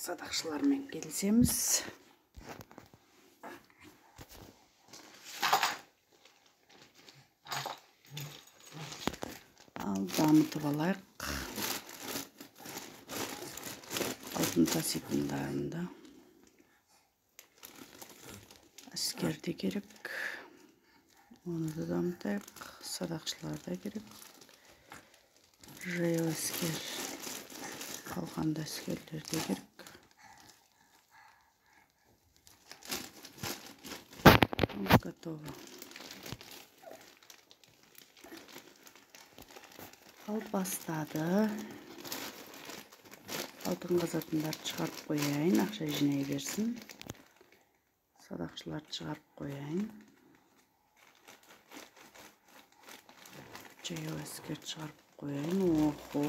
Садақшылармен келісеміз. Ал дамытып алайық. Алтын таситындарында. Әскерде керек. Оны да дамытайық. Садақшыларда керек. Жаяу әскер. Қалғанда әскерлерде керек. Готово. Ал бастады. Алтын қазатындарды шығарып қояйын, ақша жинай берсін. Садақшыларды шығарып қояйын. Жаяу әскерді шығарып қояйын. Охо,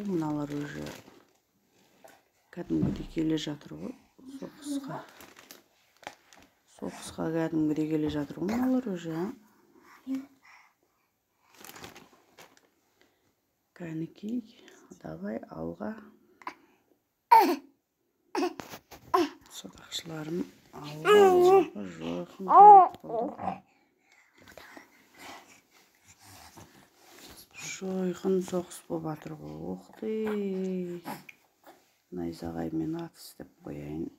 мыналар уже кәдімгідей келе жатыр ғой соғысқа. Соғысқа кәдімгідей келе жатыр ғой мыналар уже. Кәнекей, давай алға. Садақшыларым алға жоқын келіп болды. Жойқын соғыс болып жатыр ғой. Оқты. Найзағаймен атыс деп қояйын.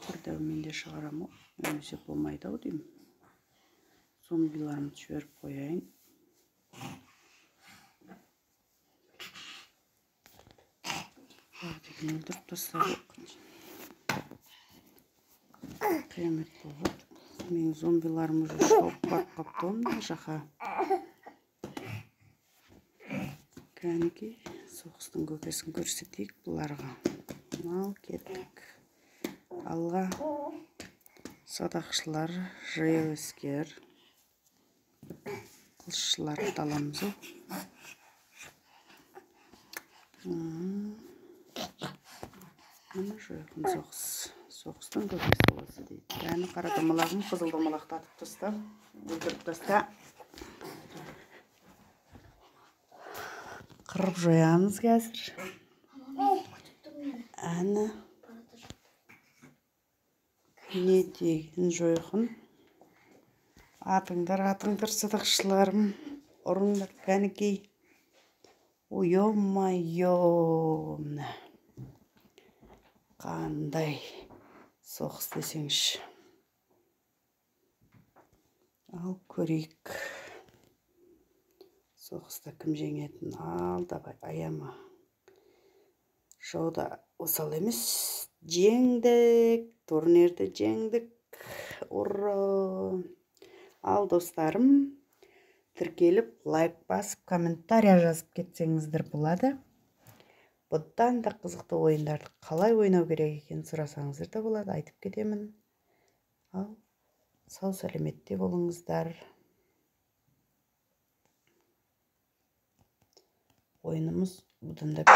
Бір дәуменде шығарам ғой. Немесе болмайды ау деймін. Зомбиларымды жіберіп қояйын. Бардығын өлдіріп тастады. Қиямет болады. Менің зомбиларым уже шауып барып қапты мына жаққа. Кәнекей, соғыстың көкесін көрсетейік бұларға. Ал кеттік. Алға садақшылар, жаяу әскер. Қылышшыларды аламыз. Мына жойқын соғыс. Соғыстың көкесі осы дейді. Яғни қара домалағым қызыл домалақты атып таста, өлтіріп таста. Қырып жоямыз қазір. Әні не деген жойқын. Атыңдар садақшыларым, ұрыңдар кәнекей. Ойо-майо. Қандай соғыс десеңші. Ал көрейік. Соғыста кім жеңетін? Ал, давай, аяма. Жауда осал емес. Жеңдік. Турнирді жеңдік. Ура! Ал, достарым, тіркеліп, лайк басып, комментария жазып кетсеңіздер болады. Бұдан да қызықты ойындарды қалай ойнау керек екен сұрасаңыздар да болады. Айтып кетемін. Ал, сау сәлеметте болыңыздар. Ойынымыз бұдан да